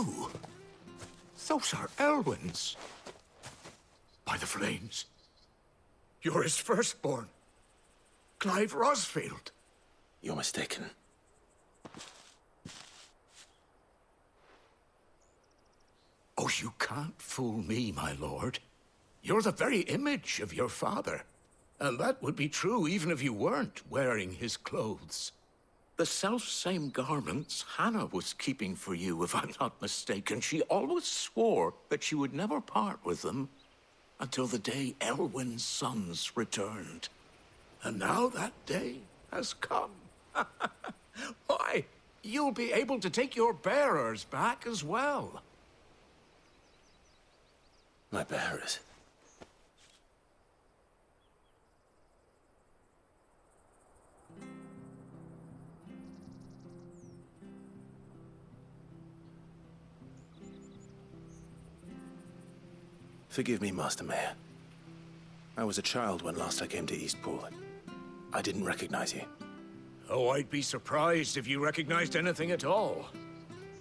you? Those are Elwyn's. By the flames. You're his firstborn. Clive Rosfield. You're mistaken. Oh, you can't fool me, my lord. You're the very image of your father. And that would be true even if you weren't wearing his clothes. The self-same garments Hannah was keeping for you, if I'm not mistaken. She always swore that she would never part with them until the day Elwyn's sons returned. And now that day has come. Why, you'll be able to take your bearers back as well. My bearers? Forgive me, Master Mayor. I was a child when last I came to Eastpool. I didn't recognize you. Oh, I'd be surprised if you recognized anything at all.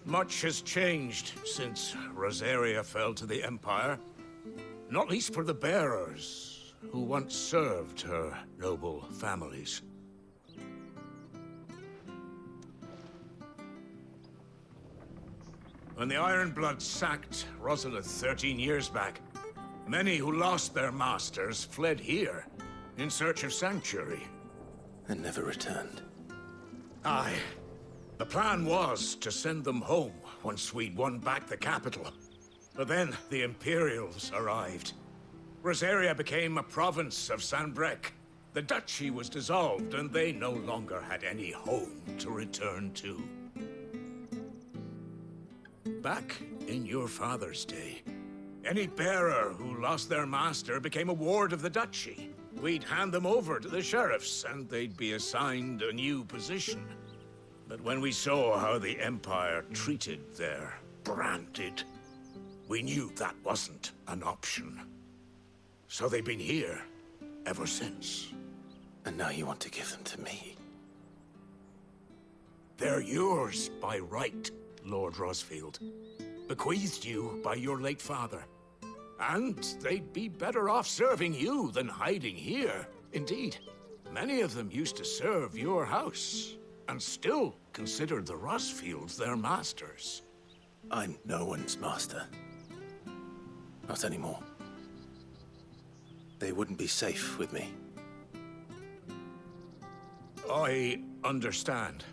Much has changed since Rosaria fell to the Empire. Not least for the bearers, who once served her noble families. When the Ironbloods sacked Rosalith 13 years back, many who lost their masters fled here, in search of sanctuary. And never returned. Aye. The plan was to send them home once we'd won back the capital. But then the Imperials arrived. Rosaria became a province of Sanbreque. The duchy was dissolved, and they no longer had any home to return to. Back in your father's day, any bearer who lost their master became a ward of the duchy. We'd hand them over to the sheriffs, and they'd be assigned a new position. But when we saw how the Empire treated their branded, we knew that wasn't an option. So they've been here ever since. And now you want to give them to me? They're yours by right, Lord Rosfield. Bequeathed you by your late father. And they'd be better off serving you than hiding here. Indeed, many of them used to serve your house, and still considered the Rosfields their masters. I'm no one's master. Not anymore. They wouldn't be safe with me. I understand.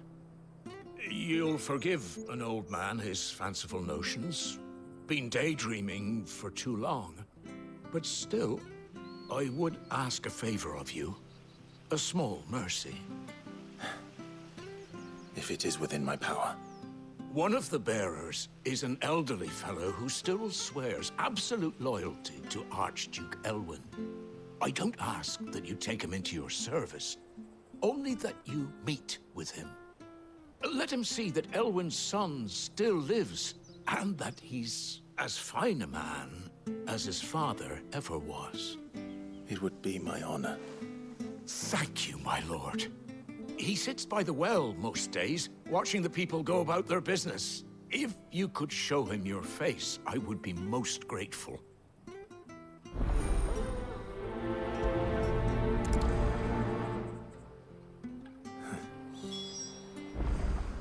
You'll forgive an old man his fanciful notions. Been daydreaming for too long. But still, I would ask a favor of you. A small mercy. If it is within my power. One of the bearers is an elderly fellow who still swears absolute loyalty to Archduke Elwyn. I don't ask that you take him into your service, only that you meet with him. Let him see that Elwyn's son still lives, and that he's as fine a man as his father ever was. It would be my honor. Thank you, my lord. He sits by the well most days, watching the people go about their business. If you could show him your face, I would be most grateful.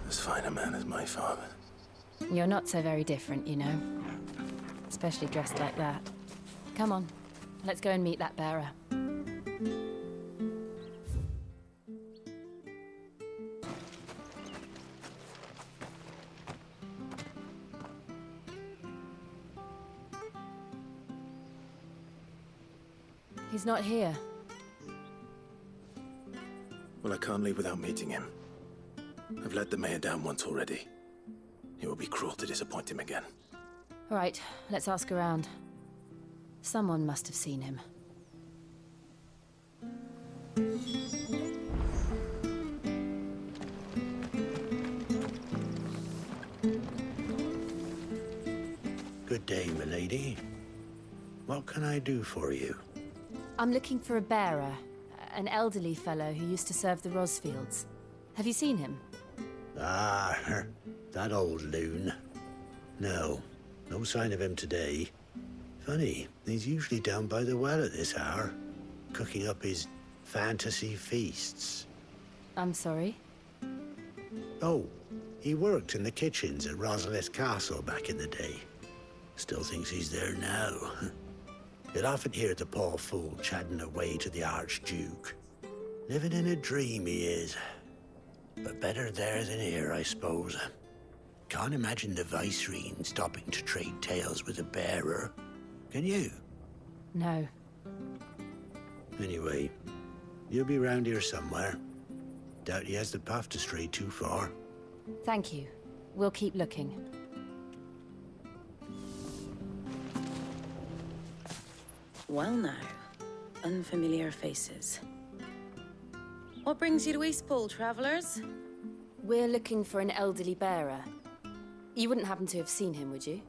As fine a man as my father. You're not so very different, you know. Especially dressed like that. Come on, let's go and meet that bearer. He's not here. Well, I can't leave without meeting him. I've let the mayor down once already. It would be cruel to disappoint him again. All right, let's ask around. Someone must have seen him. Good day, milady. What can I do for you? I'm looking for a bearer, an elderly fellow who used to serve the Rosfields. Have you seen him? Ah, that old loon. No. No sign of him today. Funny, he's usually down by the well at this hour, cooking up his fantasy feasts. I'm sorry? Oh, he worked in the kitchens at Rosalith Castle back in the day. Still thinks he's there now. You'd often hear the poor fool chatting away to the Archduke. Living in a dream he is. But better there than here, I suppose. Can't imagine the Viceroy stopping to trade tales with a bearer. Can you? No. Anyway, you'll be round here somewhere. Doubt he has the path to stray too far. Thank you. We'll keep looking. Well now, unfamiliar faces. What brings you to Eastpool, travelers? We're looking for an elderly bearer. You wouldn't happen to have seen him, would you?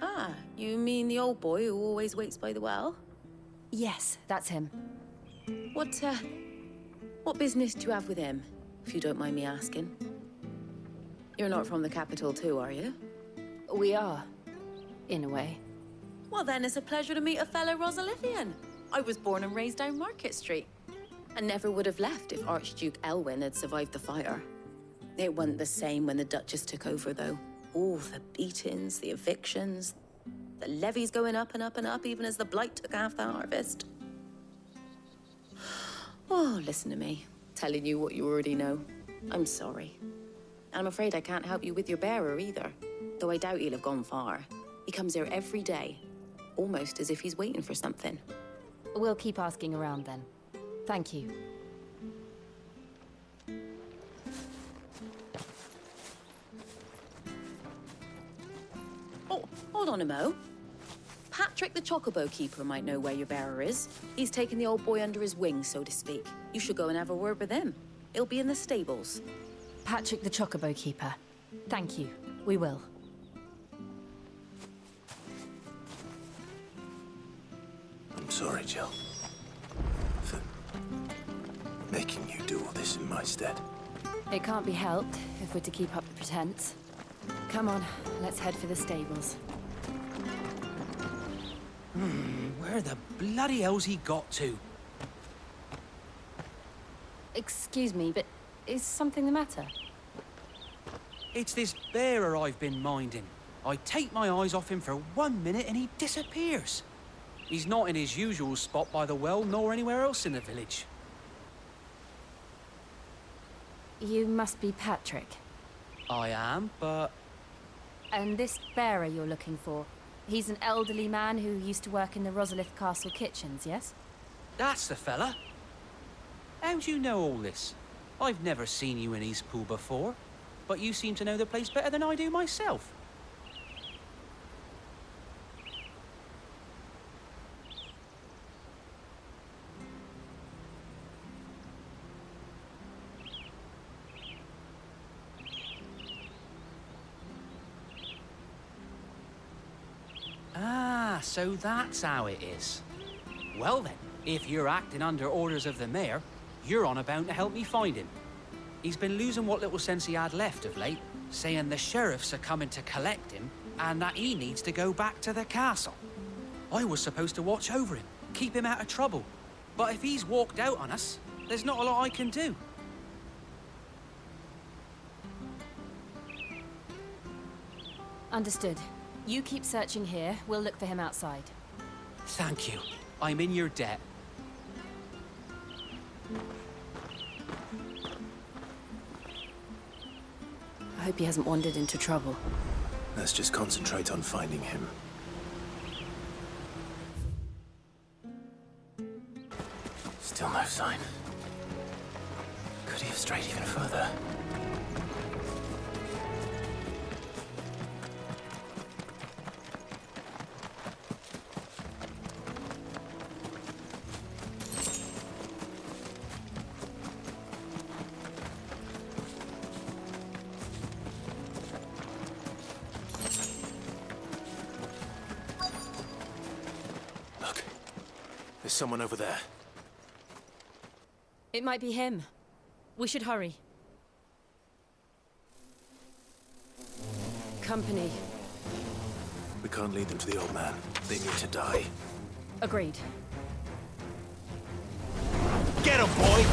Ah, you mean the old boy who always waits by the well? Yes, that's him. What business do you have with him, if you don't mind me asking? You're not from the capital too, are you? We are, in a way. Well then, it's a pleasure to meet a fellow Rosalithian. I was born and raised down Market Street. And never would have left if Archduke Elwyn had survived the fire. It wasn't the same when the Duchess took over, though. All the beatings, the evictions, the levies going up and up and up, even as the blight took half the harvest. Oh, listen to me, telling you what you already know. I'm sorry. And I'm afraid I can't help you with your bearer either, though I doubt he'll have gone far. He comes here every day, almost as if he's waiting for something. We'll keep asking around then. Thank you. Oh, hold on a mo. Patrick the Chocobo Keeper might know where your bearer is. He's taken the old boy under his wing, so to speak. You should go and have a word with him. He'll be in the stables. Patrick the Chocobo Keeper. Thank you. We will. I'm sorry, Jill. For making you do all this in my stead. It can't be helped if we're to keep up the pretense. Come on, let's head for the stables. Where the bloody hell's he got to? Excuse me, but is something the matter? It's this bearer I've been minding. I take my eyes off him for 1 minute and he disappears. He's not in his usual spot by the well, nor anywhere else in the village. You must be Patrick. I am, but... And this bearer you're looking for, he's an elderly man who used to work in the Rosalith Castle kitchens, yes? That's the fella. How do you know all this? I've never seen you in Eastpool before, but you seem to know the place better than I do myself. Ah, so that's how it is. Well then, if you're acting under orders of the mayor, you're on about to help me find him. He's been losing what little sense he had left of late, saying the sheriffs are coming to collect him and that he needs to go back to the castle. I was supposed to watch over him, keep him out of trouble. But if he's walked out on us, there's not a lot I can do. Understood. You keep searching here, we'll look for him outside. Thank you. I'm in your debt. I hope he hasn't wandered into trouble. Let's just concentrate on finding him. Still no sign. Could he have strayed even further? Look, there's someone over there. It might be him. We should hurry. Company. We can't lead them to the old man. They need to die. Agreed. Get him, boy!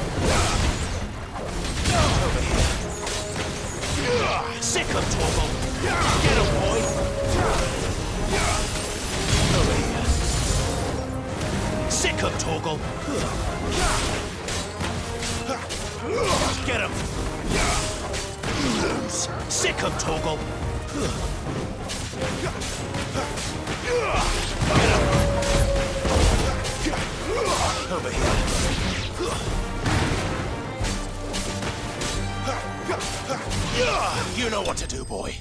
Over here. Sick him, Torgal! Get him, boy! Over here. Sick him, Torgal! Get him! Sick him, Torgal! Get him! Over here. You know what to do, boy.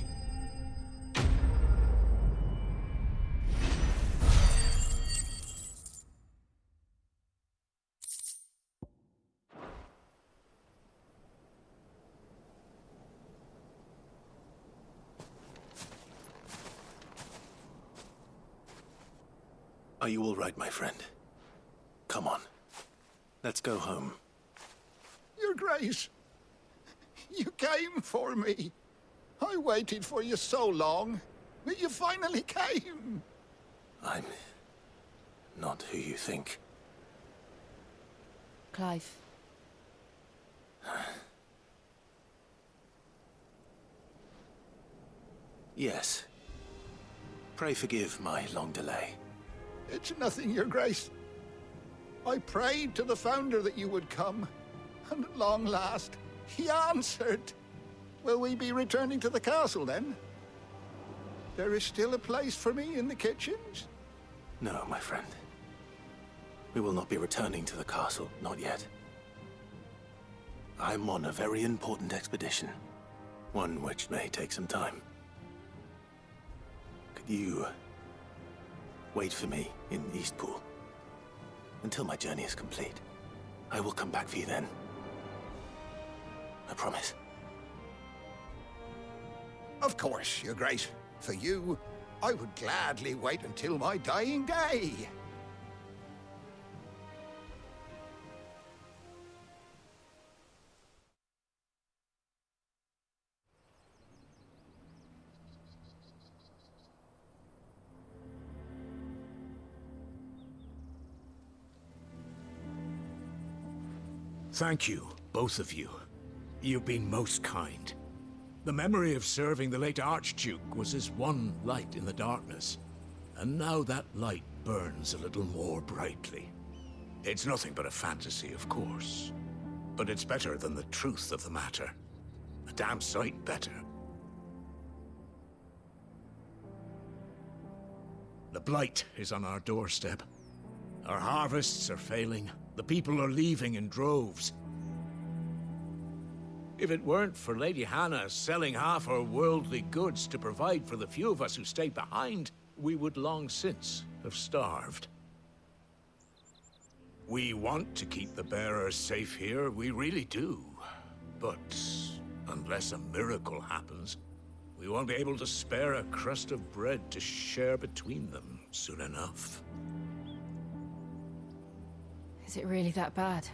Are you all right, my friend? Come on. Let's go home. Your Grace, you came for me. I waited for you so long, but you finally came. I'm not who you think. Clive. Yes. Pray forgive my long delay. It's nothing, Your Grace. I prayed to the Founder that you would come, and at long last, he answered. Will we be returning to the castle, then? There is still a place for me in the kitchens? No, my friend. We will not be returning to the castle, not yet. I'm on a very important expedition. One which may take some time. Could you wait for me in Eastpool until my journey is complete? I will come back for you then. I promise. Of course, Your Grace. For you, I would gladly wait until my dying day. Thank you, both of you. You've been most kind. The memory of serving the late Archduke was as one light in the darkness, and now that light burns a little more brightly. It's nothing but a fantasy, of course, but it's better than the truth of the matter. A damn sight better. The blight is on our doorstep. Our harvests are failing. The people are leaving in droves. If it weren't for Lady Hannah selling half her worldly goods to provide for the few of us who stayed behind, we would long since have starved. We want to keep the bearers safe here, we really do. But unless a miracle happens, we won't be able to spare a crust of bread to share between them soon enough. Is it really that bad?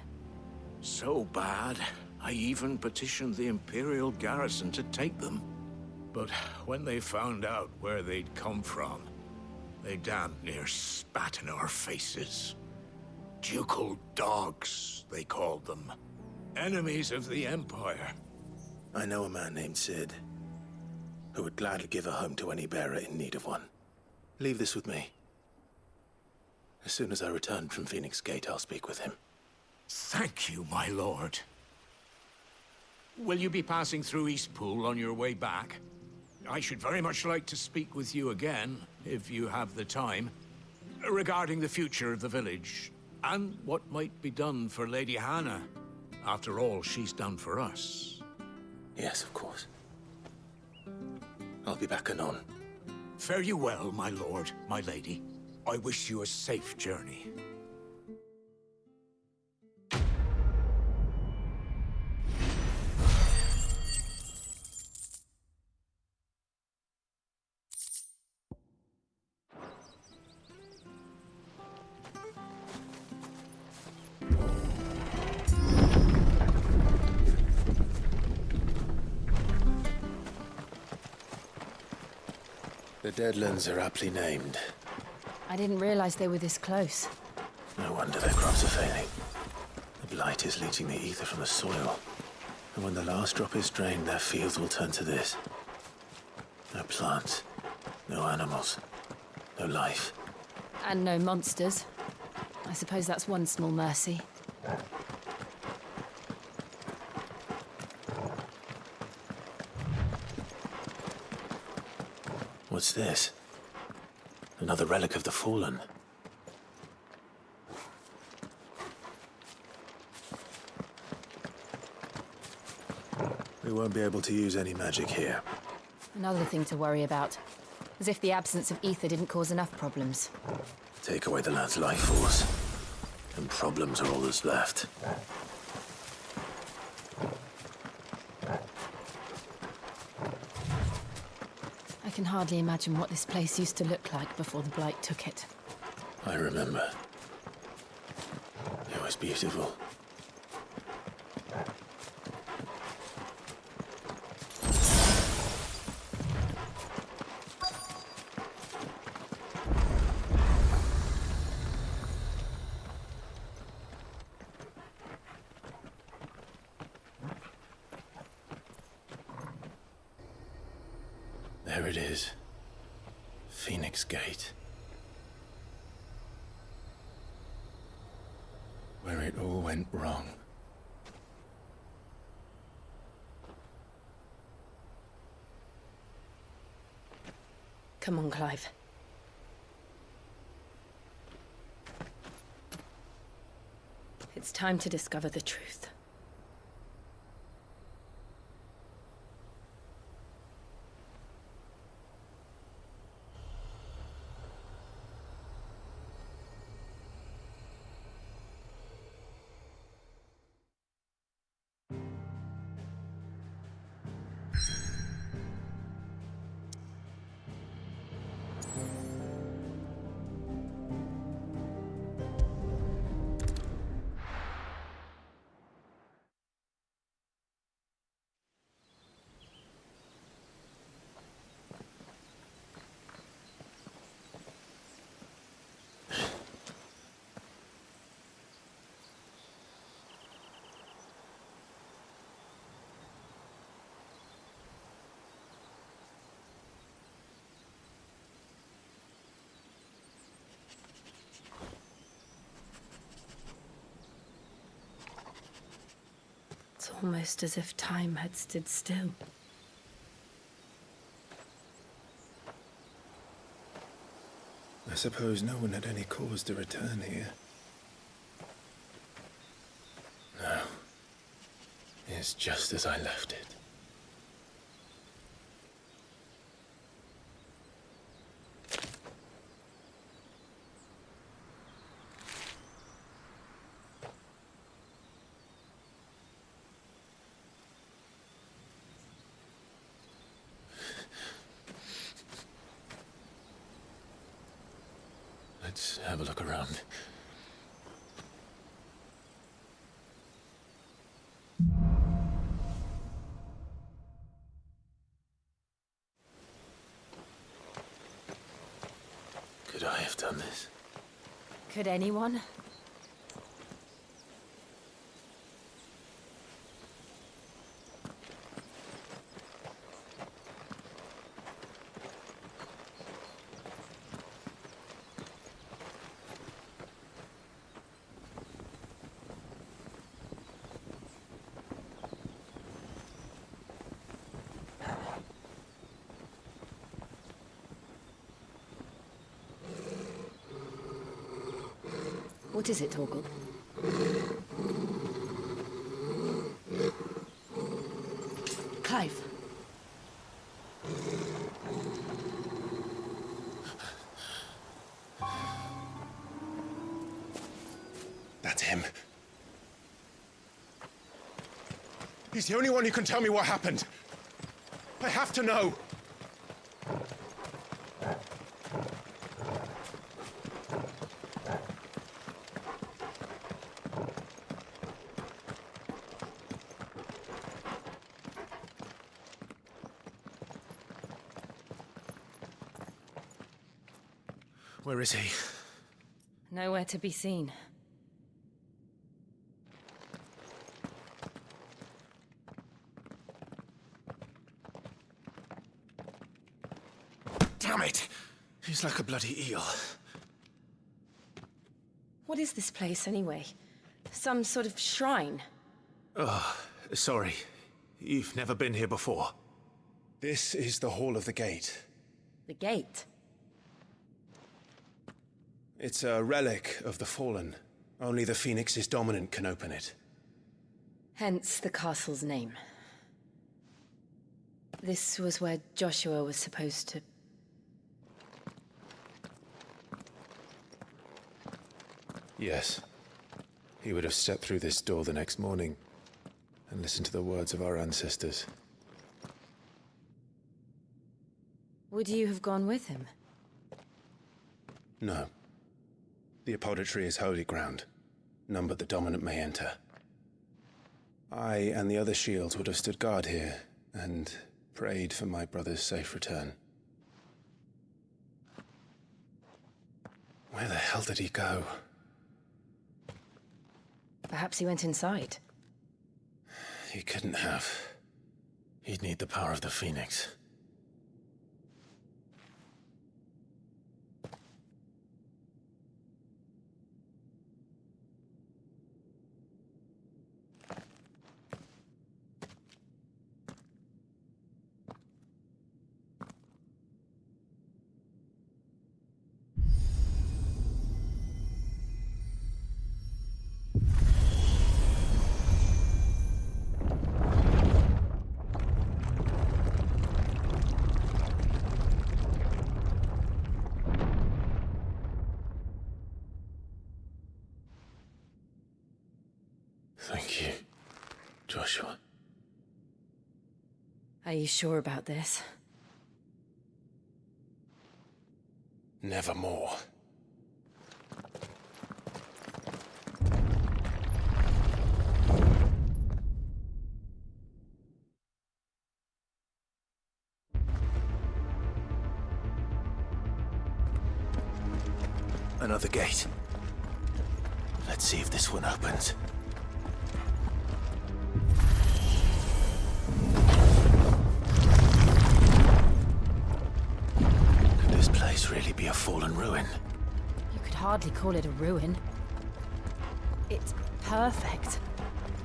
So bad, I even petitioned the Imperial garrison to take them. But when they found out where they'd come from, they damn near spat in our faces. Ducal dogs, they called them. Enemies of the Empire. I know a man named Sid, who would gladly give a home to any bearer in need of one. Leave this with me. As soon as I return from Phoenix Gate, I'll speak with him. Thank you, my lord. Will you be passing through Eastpool on your way back? I should very much like to speak with you again, if you have the time, regarding the future of the village, and what might be done for Lady Hannah. After all she's done for us. Yes, of course. I'll be back anon. Fare you well, my lord, my lady. I wish you a safe journey. The Deadlands are aptly named. I didn't realize they were this close. No wonder their crops are failing. The blight is leaching the ether from the soil. And when the last drop is drained, their fields will turn to this. No plants, no animals, no life. And no monsters. I suppose that's one small mercy. What's this? Another relic of the Fallen. We won't be able to use any magic here. Another thing to worry about. As if the absence of ether didn't cause enough problems. Take away the lad's life force, and problems are all that's left. I can hardly imagine what this place used to look like before the Blight took it. I remember. It was beautiful. There it is. Phoenix Gate. Where it all went wrong. Come on, Clive. It's time to discover the truth. It's almost as if time had stood still. I suppose no one had any cause to return here. No. It's just as I left it. Let's have a look around. Could I have done this? Could anyone? What is it, Torgal? Clive. That's him. He's the only one who can tell me what happened. I have to know. Where is he? Nowhere to be seen. Damn it! He's like a bloody eel. What is this place, anyway? Some sort of shrine? Oh, sorry. You've never been here before. This is the Hall of the Gate. The gate? It's a relic of the Fallen. Only the Phoenix's dominant can open it. Hence the castle's name. This was where Joshua was supposed to... Yes. He would have stepped through this door the next morning and listened to the words of our ancestors. Would you have gone with him? No. The apodatory is holy ground. None but the dominant may enter. I and the other shields would have stood guard here and prayed for my brother's safe return. Where the hell did he go? Perhaps he went inside. He couldn't have. He'd need the power of the Phoenix. Thank you, Joshua. Are you sure about this? Nevermore. Another gate. Let's see if this one opens. Could this place really be a fallen ruin? You could hardly call it a ruin. It's perfect.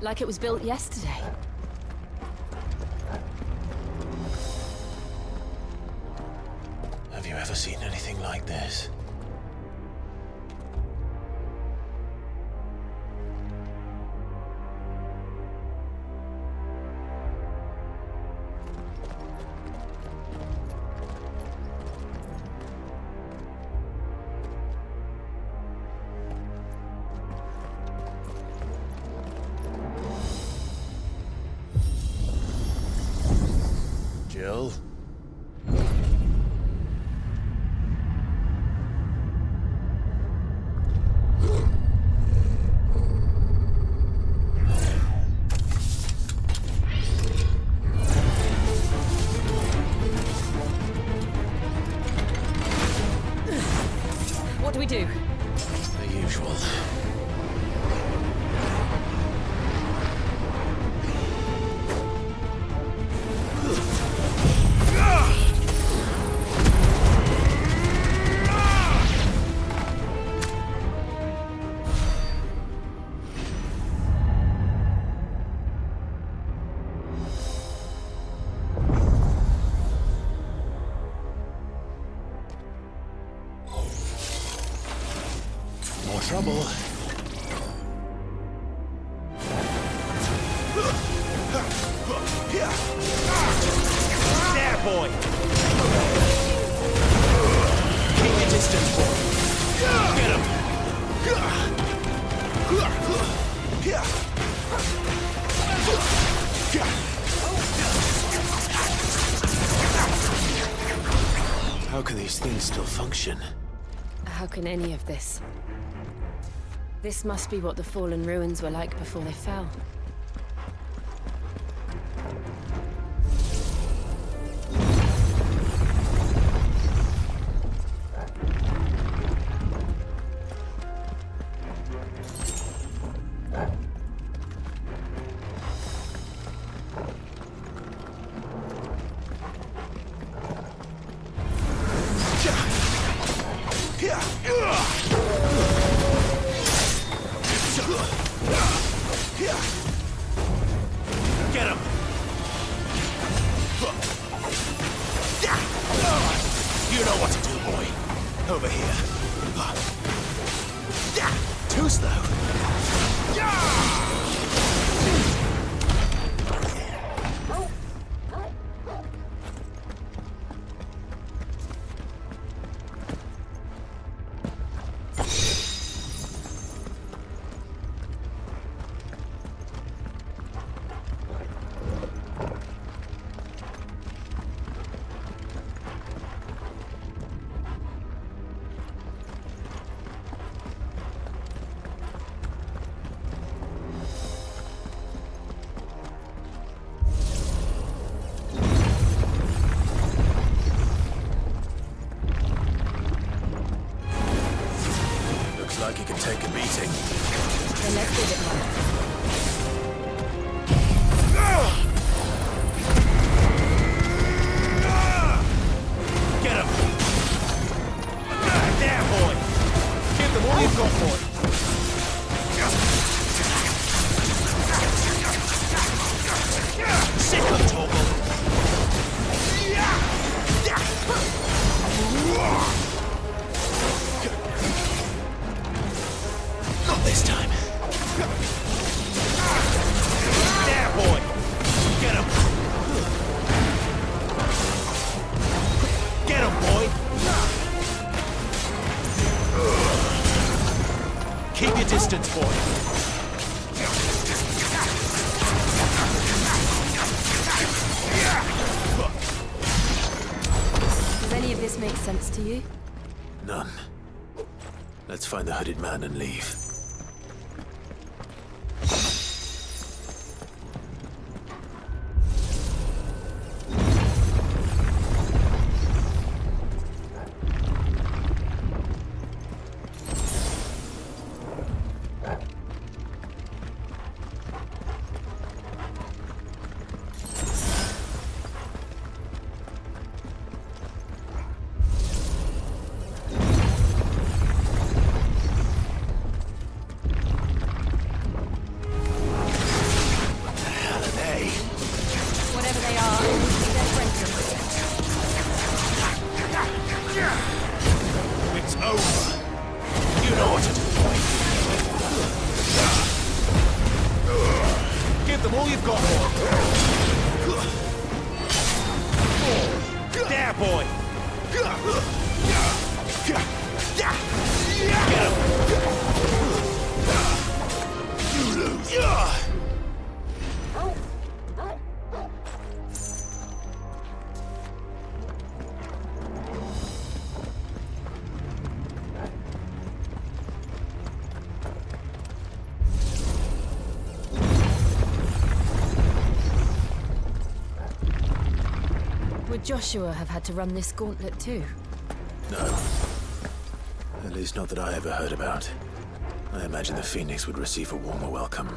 Like it was built yesterday. Have you ever seen anything like this? Jill? What do we do? The usual. More trouble. There, boy! Keep your distance, boy. Get him! How can these things still function? How can any of this? This must be what the fallen ruins were like before they fell. Get him! You know what to do, boy. Over here. Too slow. Like he can take a beating. Then let's give it one. Get him! There, boy! Give them all you've got, boy! Sick of Torgal! Not this time. There, boy! Get him! Get him, boy! Keep your distance, boy. Does any of this make sense to you? None. Let's find the hooded man and leave. It's over. You know what to do, boy. Give them all you've got, boy. There, boy. Get him. You lose. Would Joshua have had to run this gauntlet too? No. At least not that I ever heard about. I imagine the Phoenix would receive a warmer welcome.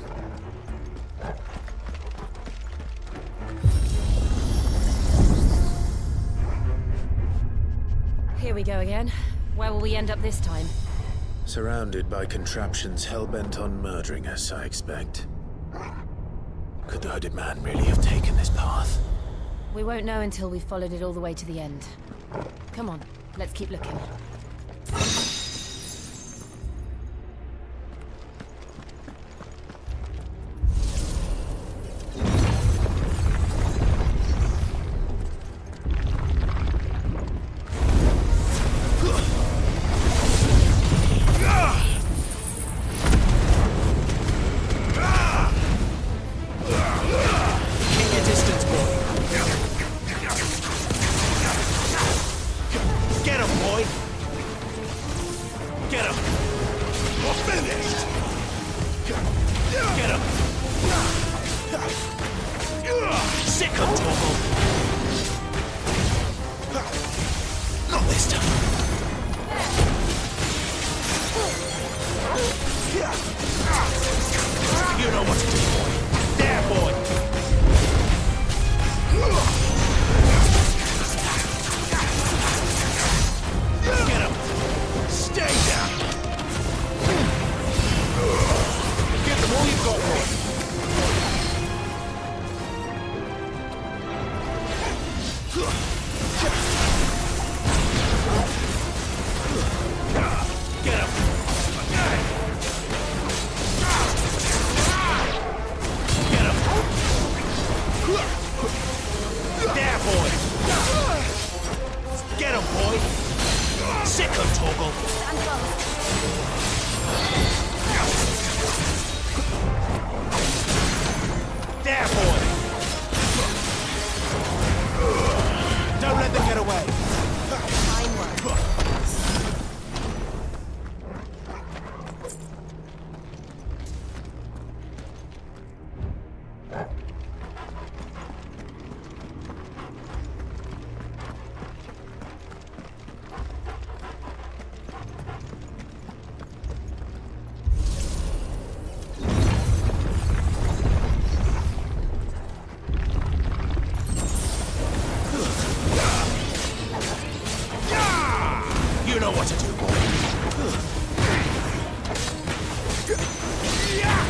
Here we go again. Where will we end up this time? Surrounded by contraptions hell-bent on murdering us, I expect. Could the hooded man really have taken this path? We won't know until we've followed it all the way to the end. Come on, let's keep looking. toggle. Stand close. There, boy! Don't let them get away. Fine work. You know what to do, boy.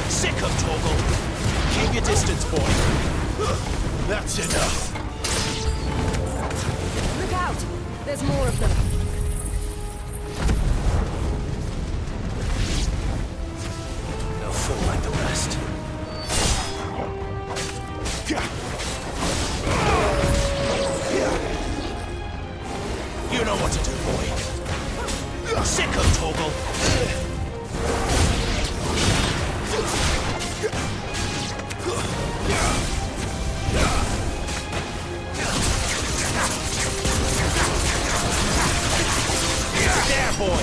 Sick of toggle. Keep your distance, boy. That's enough. Look out! There's more of them. They'll fall like the rest. You know what to do, boy. Sick of toggle. There, boy.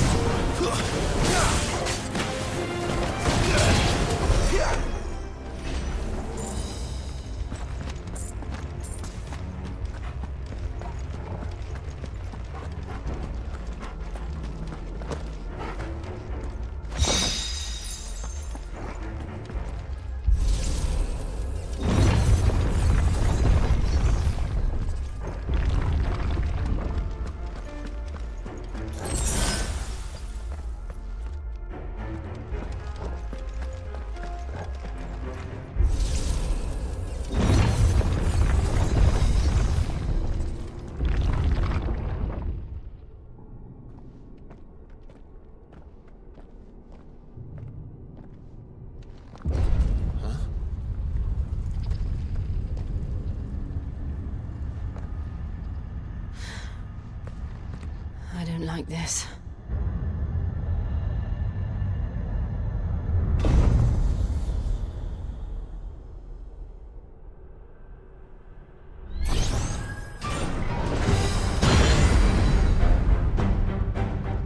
I don't like this.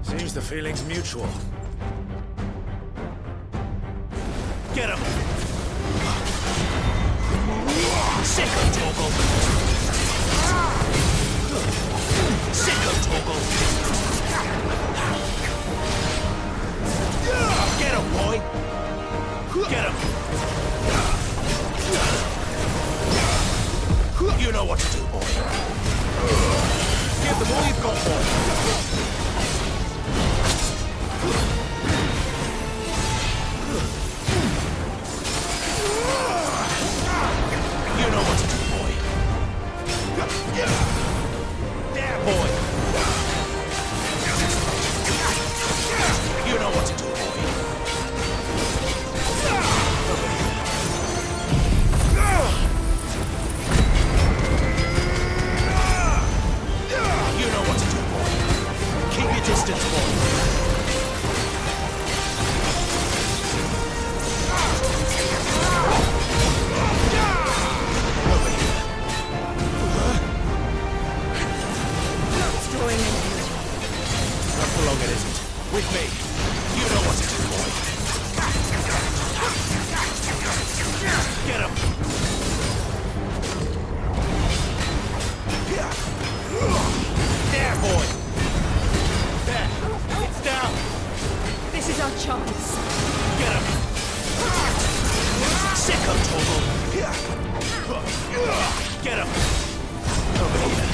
Seems the feeling's mutual. Get him! Sick of toggle! Sick of toggle! Get him, boy! Get him! You know what to do, boy. Give them all you've got, boy. You know what to do, boy. There, boy. You know what to do, boy. You know what to do, boy. Keep your distance, boy. Not for long, it isn't. With me. You know what to do, boy. Get him! There, boy! There! It's down! This is our chance. Get him! Sick of toggle! Get him! Over here.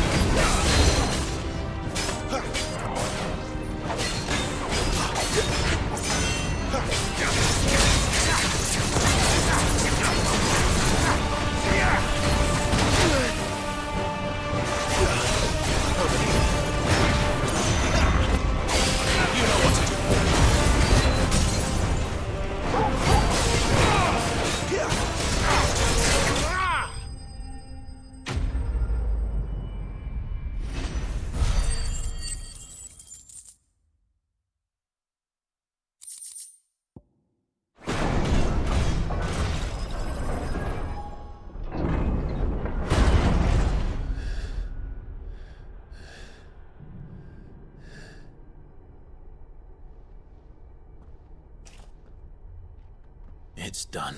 It's done.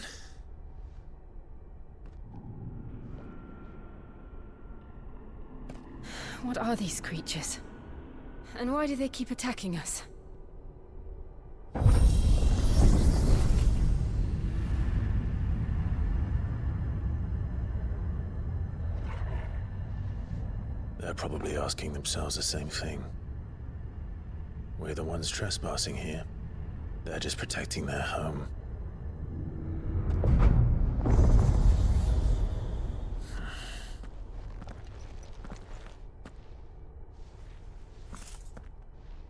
What are these creatures? And why do they keep attacking us? They're probably asking themselves the same thing. We're the ones trespassing here. They're just protecting their home.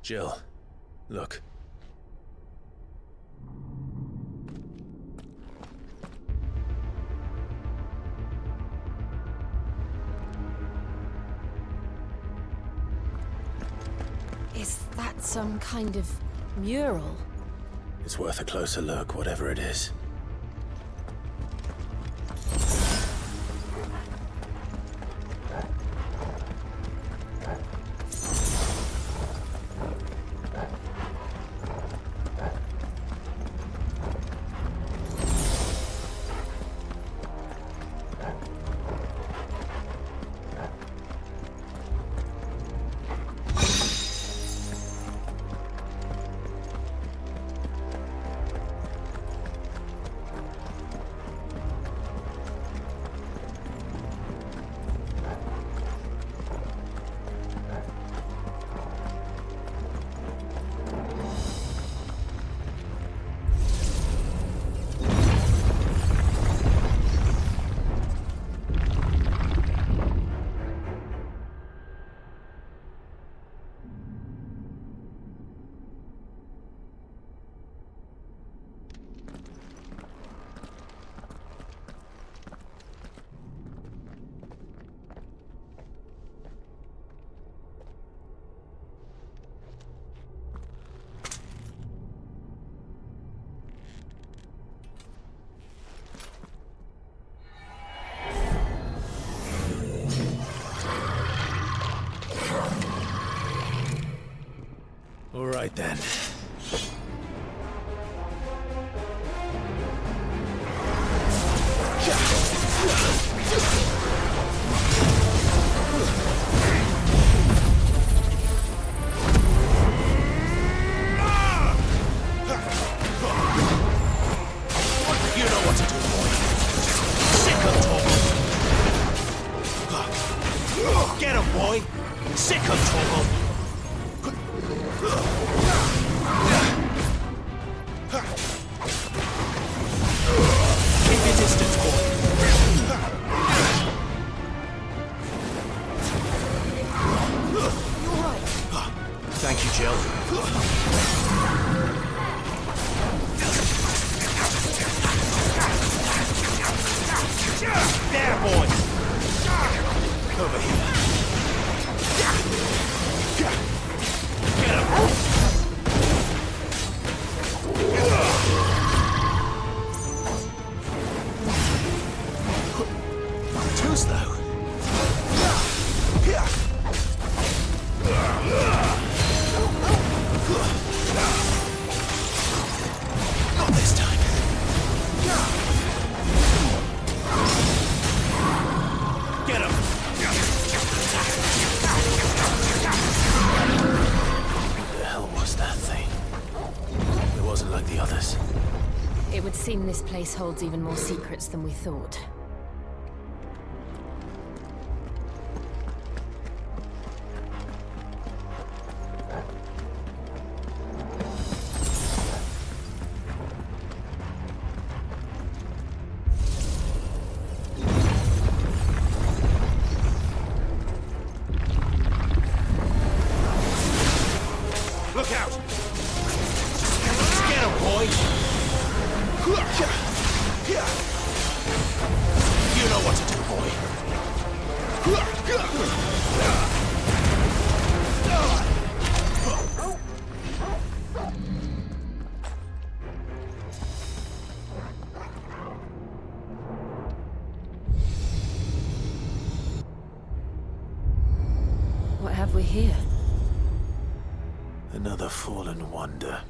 Jill, look. Is that some kind of mural? It's worth a closer look, whatever it is. All right then. You know what to do, boy. Sick of Torgal. Get him, boy. Sick of Torgal. Keep your distance, boy. You're right. Thank you, Jill. There, boy. Over here. Get him. Too slow. Not this time. Get him. What the hell was that thing? It wasn't like the others. It would seem this place holds even more secrets than we thought. Look out! Get him, boy! You know what to do, boy. What have we here? Another fallen wonder.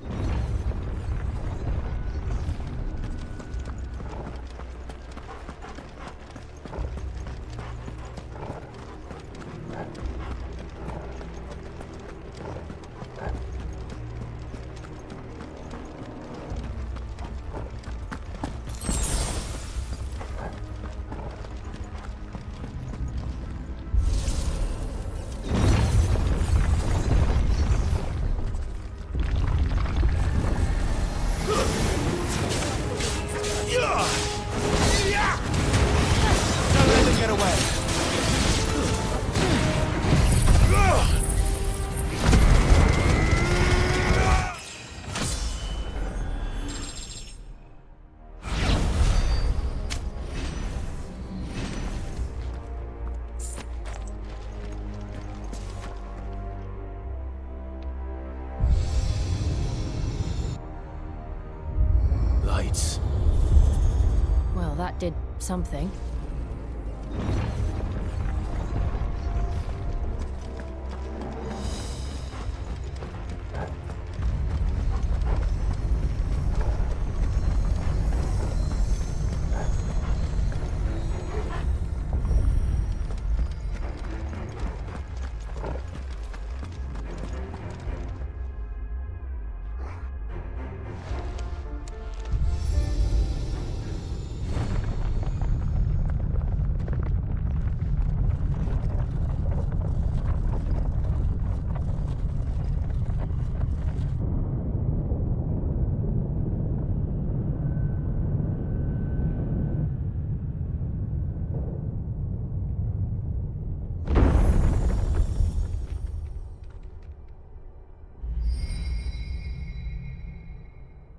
that did something.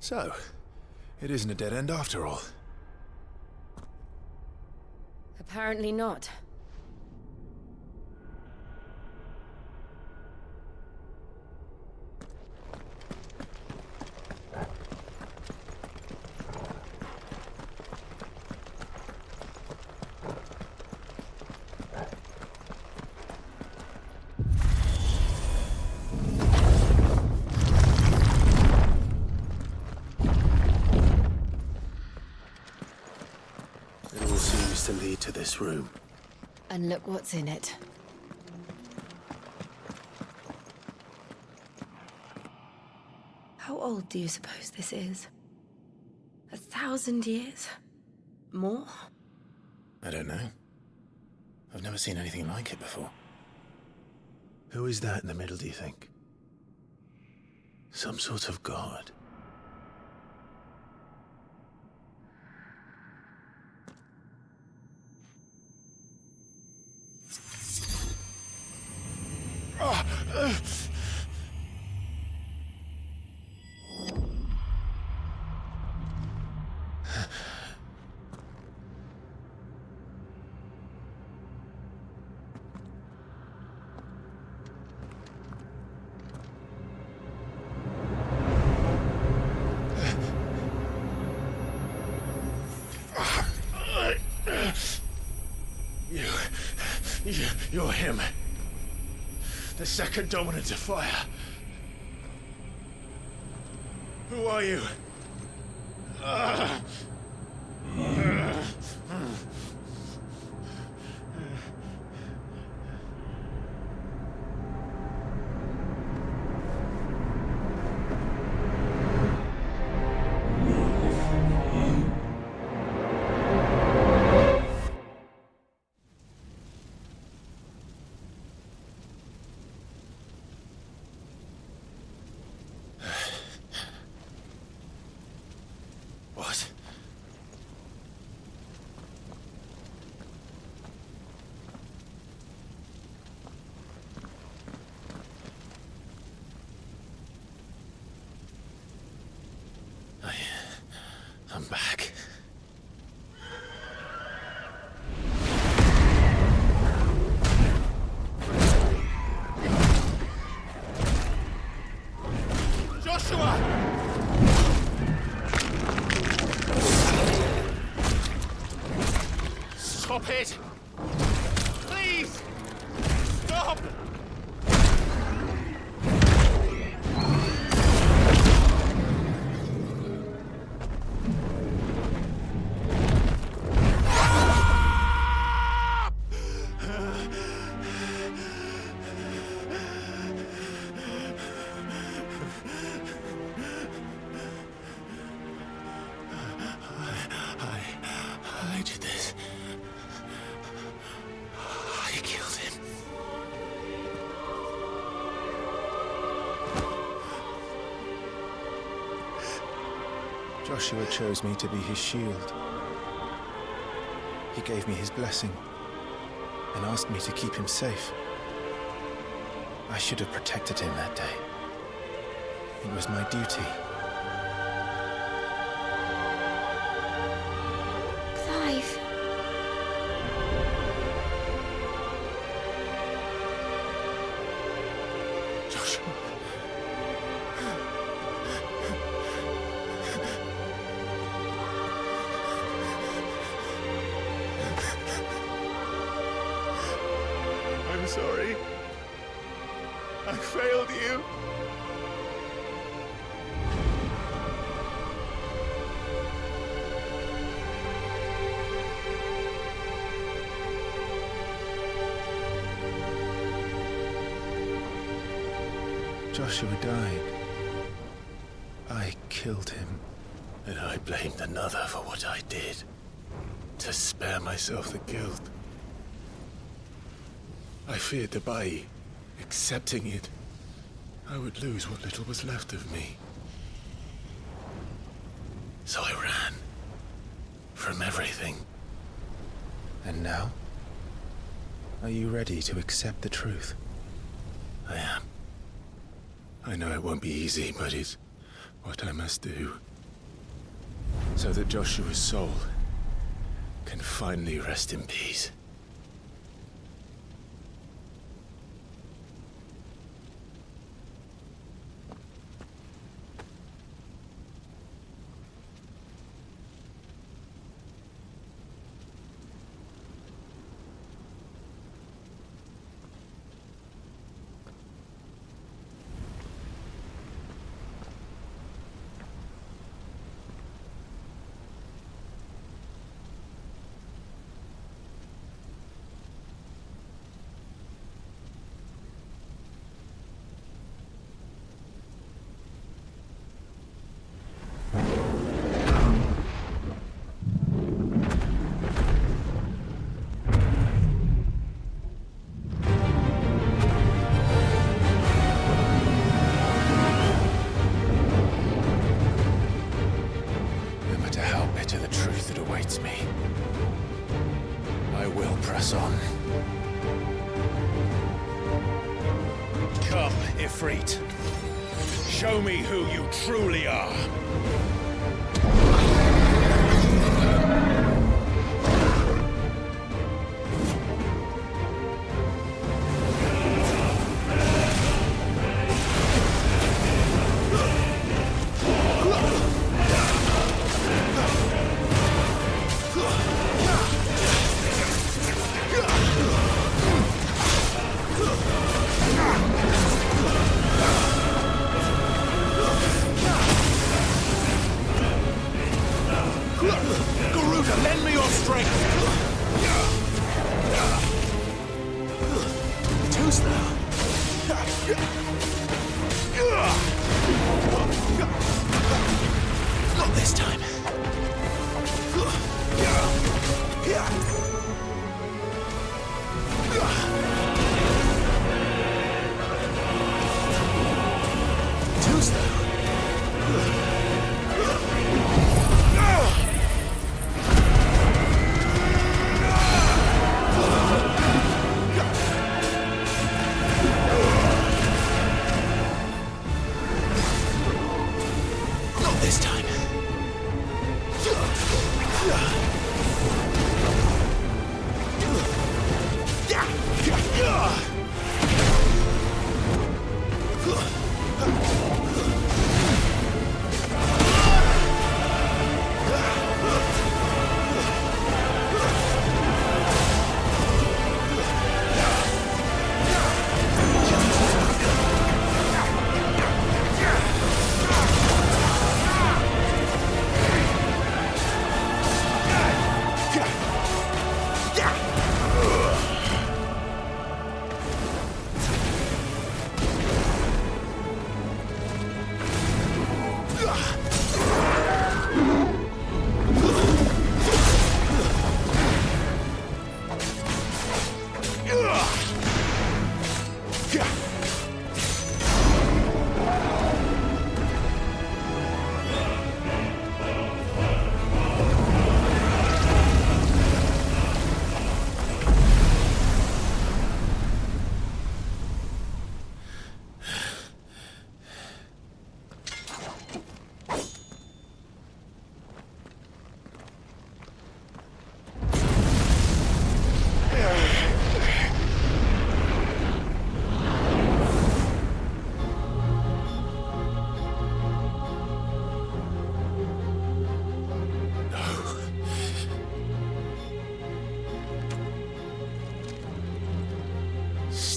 So, it isn't a dead end after all. Apparently not. It all seems to lead to this room. And look what's in it. How old do you suppose this is? 1,000 years? More? I don't know. I've never seen anything like it before. Who is that in the middle, do you think? Some sort of god? You're him. The second dominant of fire. Who are you? What? I'm back. Joshua! Stop it! Please! Stop! I did this. I killed him. Joshua chose me to be his shield. He gave me his blessing and asked me to keep him safe. I should have protected him that day. It was my duty. Clive. Joshua. sorry. I failed you. Joshua died. I killed him. And I blamed another for what I did. To spare myself the guilt. I feared that by accepting it, I would lose what little was left of me. So I ran. From everything. And now? Are you ready to accept the truth? I am. I know it won't be easy, but it's what I must do. So that Joshua's soul can finally rest in peace. Show me who you truly are.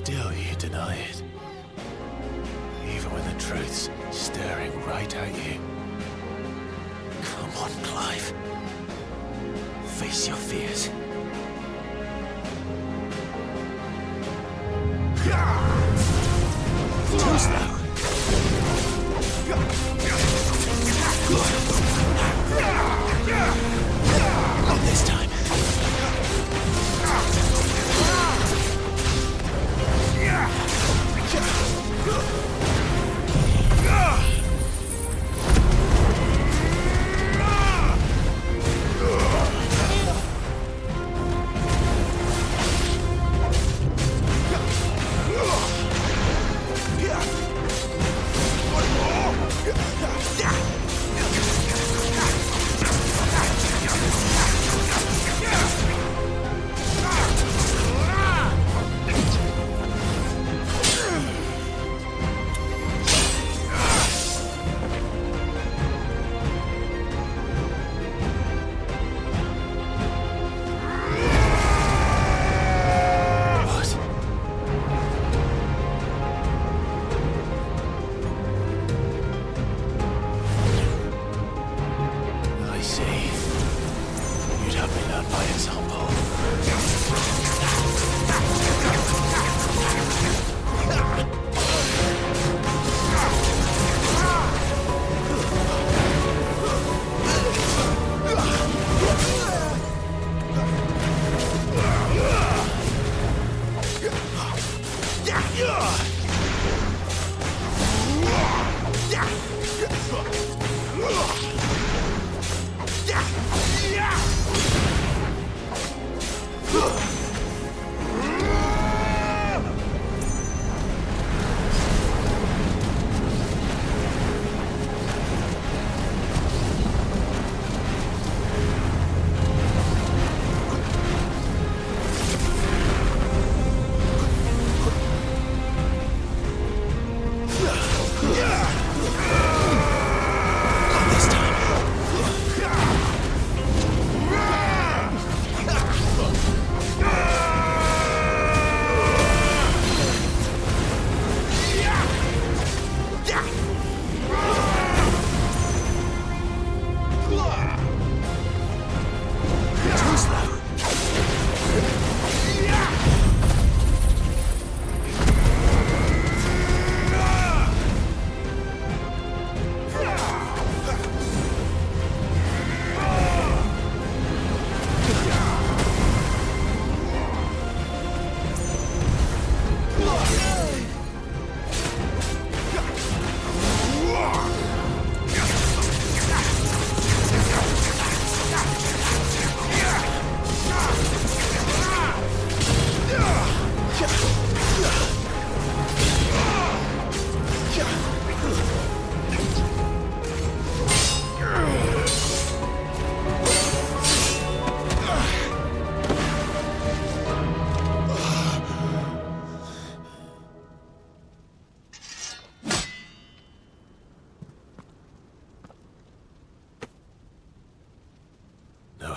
still you deny it. Even when the truth's staring right at you. Come on, Clive. Face your fears. Too slow. Not this time.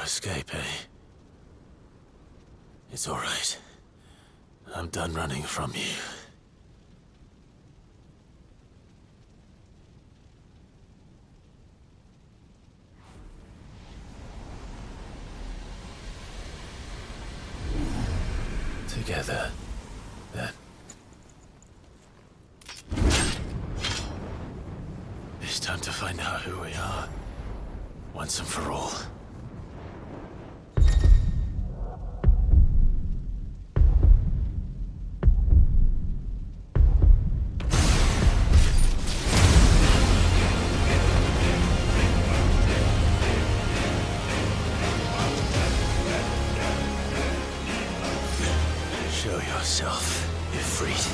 Escape, eh? It's all right. I'm done running from you. Together, then. It's time to find out who we are, once and for all. Show yourself, Ifrit.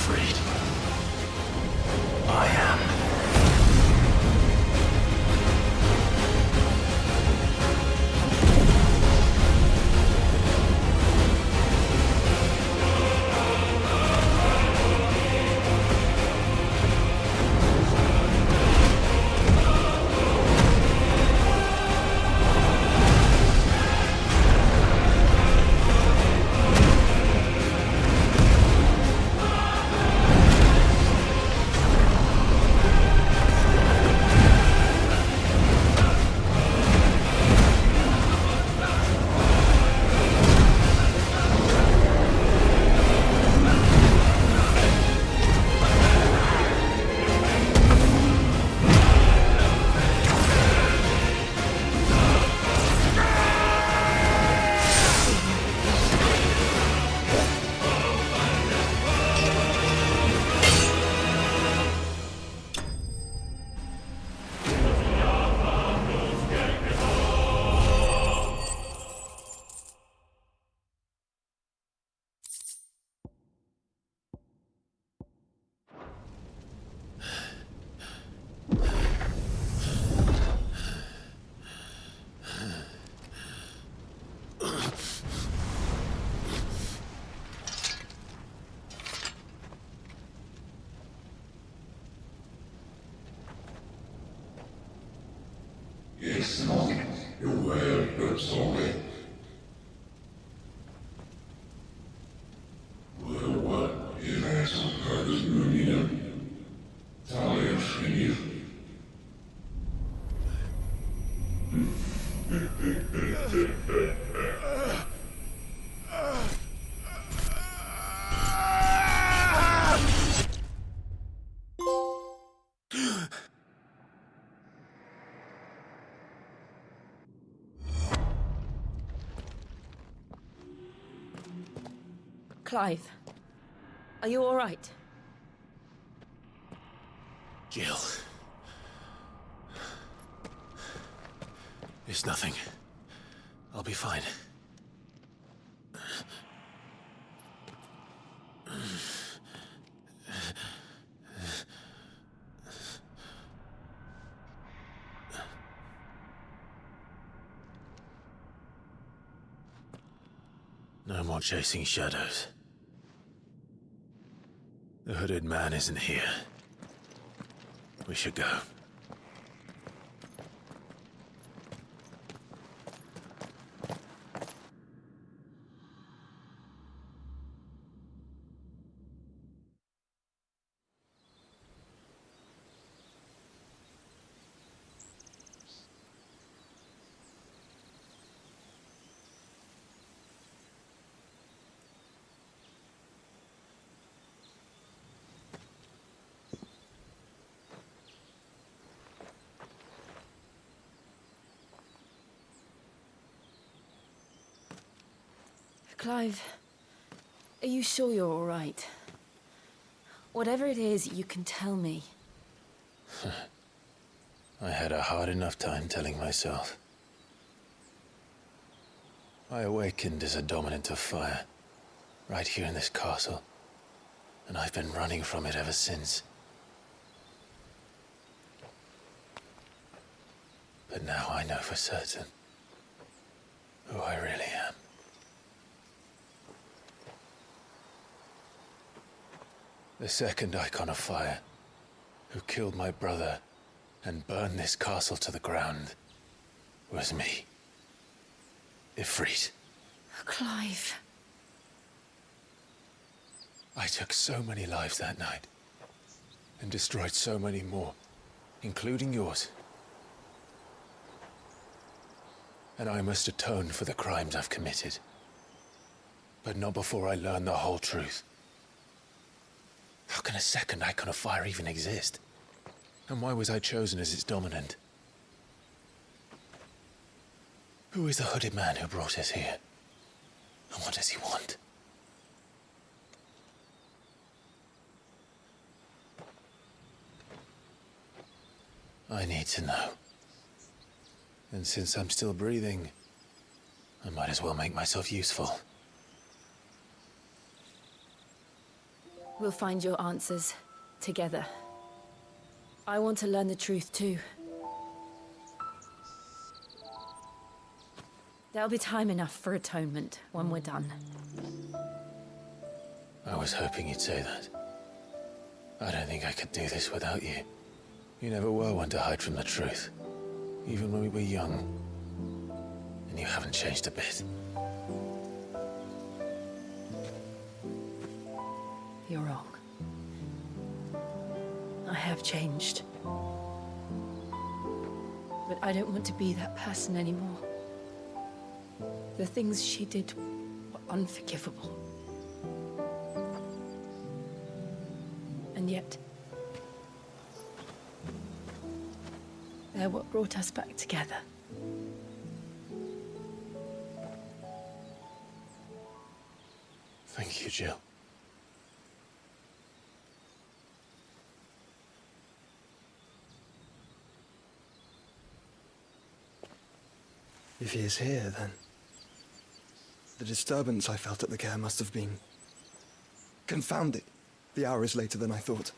freed. I am. Clive, are you all right? Jill. It's nothing. I'll be fine. No more chasing shadows. The hooded man isn't here. We should go. Clive, are you sure you're all right? Whatever it is, you can tell me. I had a hard enough time telling myself. I awakened as a dominant of fire, right here in this castle, and I've been running from it ever since. But now I know for certain who I really am. The second icon of fire, who killed my brother and burned this castle to the ground, was me. Ifrit. Clive. I took so many lives that night, and destroyed so many more, including yours. And I must atone for the crimes I've committed. But not before I learn the whole truth. How can a second icon of fire even exist? And why was I chosen as its dominant? Who is the hooded man who brought us here? And what does he want? I need to know. And since I'm still breathing, I might as well make myself useful. We'll find your answers together. I want to learn the truth too. There'll be time enough for atonement when we're done. I was hoping you'd say that. I don't think I could do this without you. You never were one to hide from the truth, even when we were young. And you haven't changed a bit. You're wrong. I have changed. But I don't want to be that person anymore. The things she did were unforgivable. And yet, they're what brought us back together. Thank you, Jill. If he is here, then the disturbance I felt at the care must have been confounded. The hour is later than I thought.